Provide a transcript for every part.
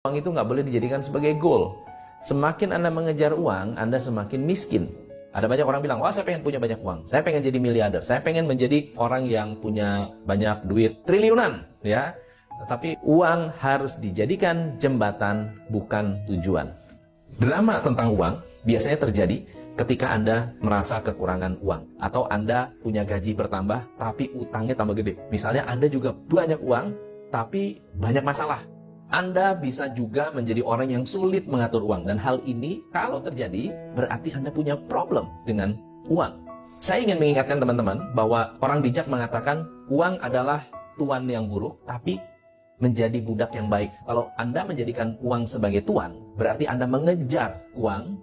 Uang itu nggak boleh dijadikan sebagai goal. Semakin Anda mengejar uang, Anda semakin miskin. Ada banyak orang bilang, wah saya pengen punya banyak uang, saya pengen jadi miliarder, saya pengen menjadi orang yang punya banyak duit triliunan, ya. Tetapi uang harus dijadikan jembatan, bukan tujuan. Drama tentang uang biasanya terjadi ketika Anda merasa kekurangan uang, atau Anda punya gaji bertambah, tapi utangnya tambah gede. Misalnya Anda juga banyak uang, tapi banyak masalah. Anda bisa juga menjadi orang yang sulit mengatur uang. Dan hal ini kalau terjadi berarti Anda punya problem dengan uang. Saya ingin mengingatkan teman-teman bahwa orang bijak mengatakan uang adalah tuan yang buruk, tapi menjadi budak yang baik. Kalau Anda menjadikan uang sebagai tuan, berarti Anda mengejar uang,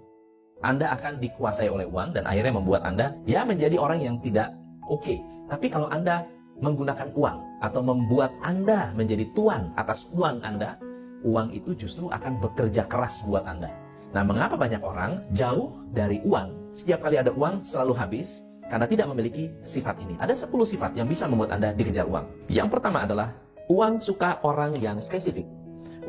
Anda akan dikuasai oleh uang dan akhirnya membuat Anda ya menjadi orang yang tidak oke. Tapi kalau Anda menggunakan uang atau membuat Anda menjadi tuan atas uang Anda, uang itu justru akan bekerja keras buat Anda. Nah, mengapa banyak orang jauh dari uang? Setiap kali ada uang selalu habis karena tidak memiliki sifat ini. Ada 10 sifat yang bisa membuat Anda dikejar uang. Yang pertama adalah uang suka orang yang spesifik.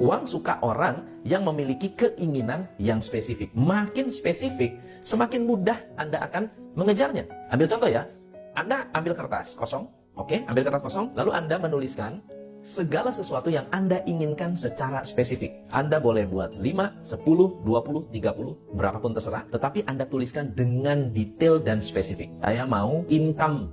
Uang suka orang yang memiliki keinginan yang spesifik. Makin spesifik, semakin mudah Anda akan mengejarnya. Ambil contoh ya, Anda ambil kertas kosong. Oke, ambil kertas kosong, lalu Anda menuliskan segala sesuatu yang Anda inginkan secara spesifik. Anda boleh buat 5, 10, 20, 30, berapapun terserah, tetapi Anda tuliskan dengan detail dan spesifik. Saya mau income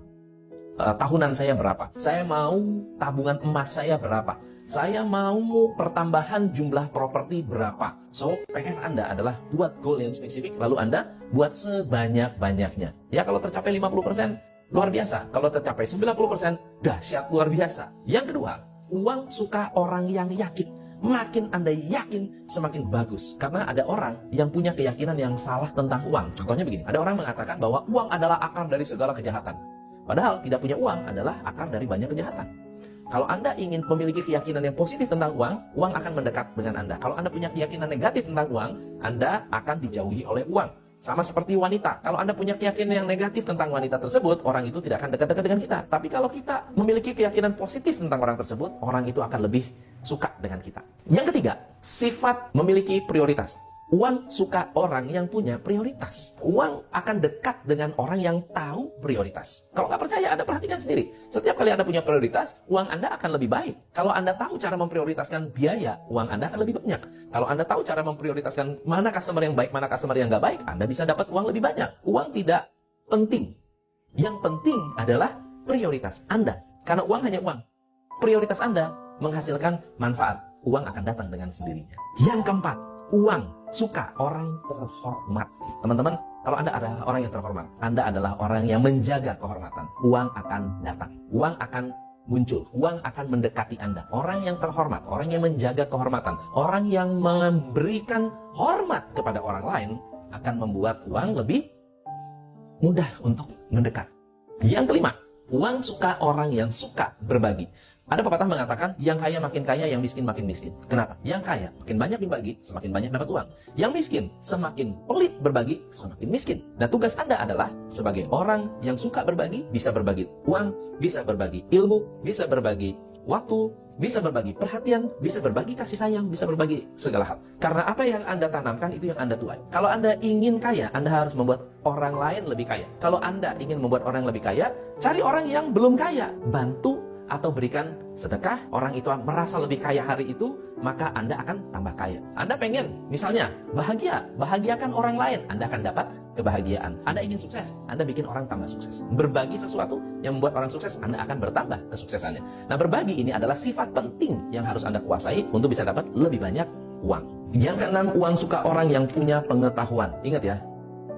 tahunan saya berapa? Saya mau tabungan emas saya berapa? Saya mau pertambahan jumlah properti berapa? So, pengen Anda adalah buat goal yang spesifik, lalu Anda buat sebanyak-banyaknya. Ya, kalau tercapai 50%, luar biasa. Kalau tercapai 90%, dahsyat luar biasa. Yang kedua, uang suka orang yang yakin. Makin Anda yakin, semakin bagus. Karena ada orang yang punya keyakinan yang salah tentang uang. Contohnya begini, ada orang mengatakan bahwa uang adalah akar dari segala kejahatan. Padahal tidak punya uang adalah akar dari banyak kejahatan. Kalau Anda ingin memiliki keyakinan yang positif tentang uang, uang akan mendekat dengan Anda. Kalau Anda punya keyakinan negatif tentang uang, Anda akan dijauhi oleh uang. Sama seperti wanita, kalau Anda punya keyakinan yang negatif tentang wanita tersebut, orang itu tidak akan dekat-dekat dengan kita. Tapi kalau kita memiliki keyakinan positif tentang orang tersebut, orang itu akan lebih suka dengan kita. Yang ketiga, sifat memiliki prioritas. Uang suka orang yang punya prioritas. Uang akan dekat dengan orang yang tahu prioritas. Kalau nggak percaya, Anda perhatikan sendiri. Setiap kali Anda punya prioritas, uang Anda akan lebih baik. Kalau Anda tahu cara memprioritaskan biaya, uang Anda akan lebih banyak. Kalau Anda tahu cara memprioritaskan mana customer yang baik, mana customer yang nggak baik, Anda bisa dapat uang lebih banyak. Uang tidak penting. Yang penting adalah prioritas Anda. Karena uang hanya uang. Prioritas Anda menghasilkan manfaat. Uang akan datang dengan sendirinya. Yang keempat, uang suka orang terhormat. Teman-teman, kalau Anda adalah orang yang terhormat, Anda adalah orang yang menjaga kehormatan. Uang akan datang. Uang akan muncul. Uang akan mendekati Anda. Orang yang terhormat, orang yang menjaga kehormatan, orang yang memberikan hormat kepada orang lain akan membuat uang lebih mudah untuk mendekat. Yang kelima, uang suka orang yang suka berbagi. Ada pepatah mengatakan, yang kaya makin kaya, yang miskin makin miskin. Kenapa? Yang kaya makin banyak dibagi, semakin banyak dapat uang. Yang miskin, semakin pelit berbagi, semakin miskin. Nah, tugas Anda adalah sebagai orang yang suka berbagi, bisa berbagi uang, bisa berbagi ilmu, bisa berbagi waktu, bisa berbagi perhatian, bisa berbagi kasih sayang, bisa berbagi segala hal. Karena apa yang Anda tanamkan, itu yang Anda tuai. Kalau Anda ingin kaya, Anda harus membuat orang lain lebih kaya. Kalau Anda ingin membuat orang lebih kaya, cari orang yang belum kaya. Bantu atau berikan sedekah, orang itu merasa lebih kaya hari itu, maka Anda akan tambah kaya. Anda pengen, misalnya, bahagia, bahagiakan orang lain, Anda akan dapat kebahagiaan. Anda ingin sukses, Anda bikin orang tambah sukses. Berbagi sesuatu yang membuat orang sukses, Anda akan bertambah kesuksesannya. Nah, berbagi ini adalah sifat penting yang harus Anda kuasai untuk bisa dapat lebih banyak uang. Yang keenam, uang suka orang yang punya pengetahuan. Ingat ya,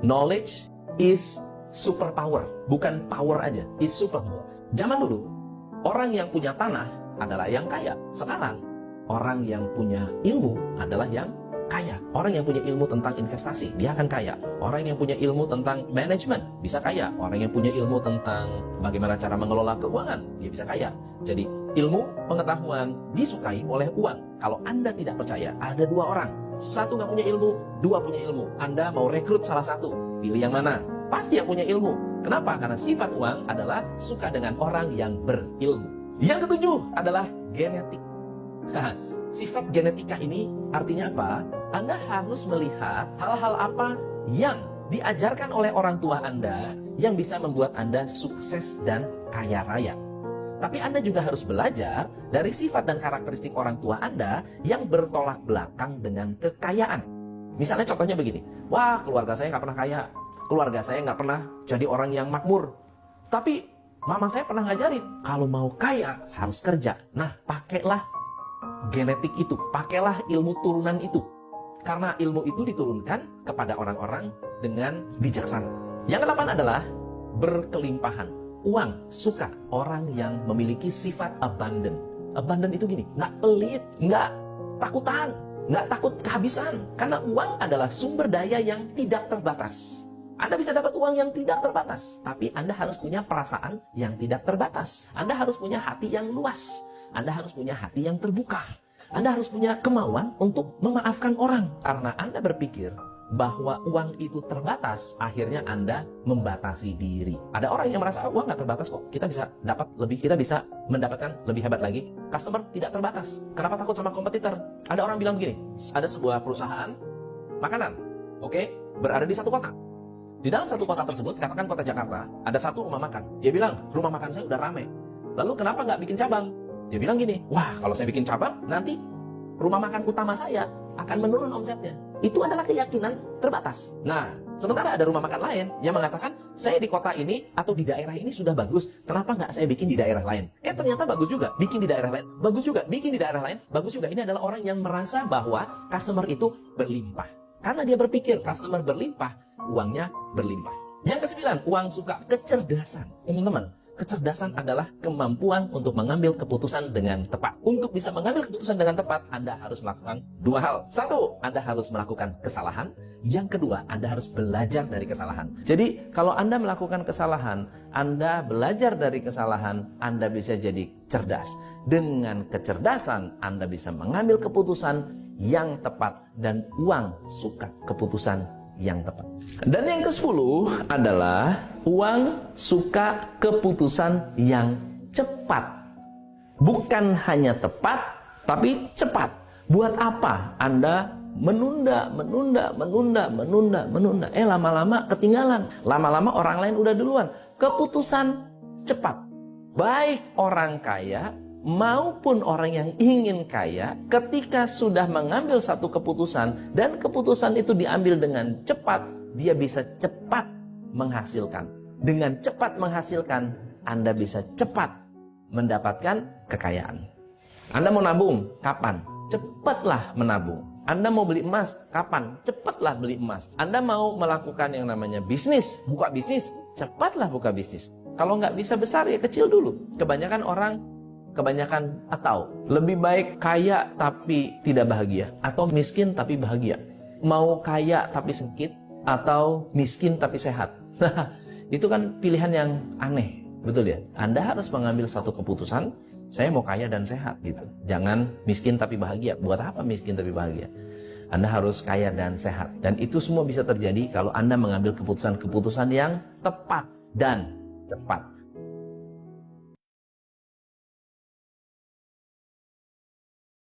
knowledge is superpower. Bukan power aja, is superpower. Zaman dulu, orang yang punya tanah adalah yang kaya. Sekarang, orang yang punya ilmu adalah yang kaya. Orang yang punya ilmu tentang investasi, dia akan kaya. Orang yang punya ilmu tentang manajemen, bisa kaya. Orang yang punya ilmu tentang bagaimana cara mengelola keuangan, dia bisa kaya. Jadi, ilmu, pengetahuan disukai oleh uang. Kalau Anda tidak percaya, ada dua orang. Satu nggak punya ilmu, dua punya ilmu. Anda mau rekrut salah satu, pilih yang mana? Pasti yang punya ilmu. Kenapa? Karena sifat uang adalah suka dengan orang yang berilmu. Yang ketujuh adalah genetik. sifat genetika ini artinya apa? Anda harus melihat hal-hal apa yang diajarkan oleh orang tua Anda yang bisa membuat Anda sukses dan kaya raya. Tapi Anda juga harus belajar dari sifat dan karakteristik orang tua Anda yang bertolak belakang dengan kekayaan. Misalnya contohnya begini, wah keluarga saya nggak pernah kaya, keluarga saya nggak pernah jadi orang yang makmur. Tapi mama saya pernah ngajarin, kalau mau kaya harus kerja. Nah, pakailah genetik itu, pakailah ilmu turunan itu. Karena ilmu itu diturunkan kepada orang-orang dengan bijaksana. Yang ke-8 adalah berkelimpahan. Uang, suka orang yang memiliki sifat abundant. Abundant itu gini, nggak pelit, nggak takutan, nggak takut kehabisan. Karena uang adalah sumber daya yang tidak terbatas. Anda bisa dapat uang yang tidak terbatas, tapi Anda harus punya perasaan yang tidak terbatas. Anda harus punya hati yang luas. Anda harus punya hati yang terbuka. Anda harus punya kemauan untuk memaafkan orang. Karena Anda berpikir bahwa uang itu terbatas, akhirnya Anda membatasi diri. Ada orang yang merasa, uang nggak terbatas kok. Kita bisa dapat lebih, kita bisa mendapatkan lebih hebat lagi. Customer tidak terbatas. Kenapa takut sama kompetitor? Ada orang bilang begini, ada sebuah perusahaan makanan, berada di satu kota. Di dalam satu kota tersebut, katakan kota Jakarta, ada satu rumah makan. Dia bilang, rumah makan saya udah rame. Lalu kenapa nggak bikin cabang? Dia bilang gini, wah kalau saya bikin cabang, nanti rumah makan utama saya akan menurun omsetnya. Itu adalah keyakinan terbatas. Nah, sementara ada rumah makan lain yang mengatakan, saya di kota ini atau di daerah ini sudah bagus, kenapa nggak saya bikin di daerah lain? Ternyata bagus juga, bikin di daerah lain, bagus juga, bikin di daerah lain, bagus juga. Ini adalah orang yang merasa bahwa customer itu berlimpah. Karena dia berpikir customer berlimpah, uangnya berlimpah. Yang ke-9, uang suka kecerdasan. Teman-teman, kecerdasan adalah kemampuan untuk mengambil keputusan dengan tepat. Untuk bisa mengambil keputusan dengan tepat, Anda harus melakukan dua hal. Satu, Anda harus melakukan kesalahan. Yang kedua, Anda harus belajar dari kesalahan. Jadi, kalau Anda melakukan kesalahan, Anda belajar dari kesalahan, Anda bisa jadi cerdas. Dengan kecerdasan, Anda bisa mengambil keputusan yang tepat, dan uang suka keputusan yang tepat. Dan yang ke-10 adalah uang suka keputusan yang cepat. Bukan hanya tepat, tapi cepat. Buat apa Anda menunda? Lama-lama ketinggalan. Lama-lama orang lain udah duluan. Keputusan cepat. Baik orang kaya maupun orang yang ingin kaya, ketika sudah mengambil satu keputusan dan keputusan itu diambil dengan cepat, dia bisa cepat menghasilkan. Dengan cepat menghasilkan, Anda bisa cepat mendapatkan kekayaan. Anda mau nabung? Kapan? Cepatlah menabung. Anda mau beli emas? Kapan? Cepatlah beli emas. Anda mau melakukan yang namanya bisnis, buka bisnis? Cepatlah buka bisnis. Kalau nggak bisa besar, ya kecil dulu. Kebanyakan atau lebih baik kaya tapi tidak bahagia, atau miskin tapi bahagia. Mau kaya tapi sakit, atau miskin tapi sehat. Itu kan pilihan yang aneh, betul ya? Anda harus mengambil satu keputusan, saya mau kaya dan sehat gitu. Jangan miskin tapi bahagia. Buat apa miskin tapi bahagia? Anda harus kaya dan sehat. Dan itu semua bisa terjadi kalau Anda mengambil keputusan-keputusan yang tepat dan cepat.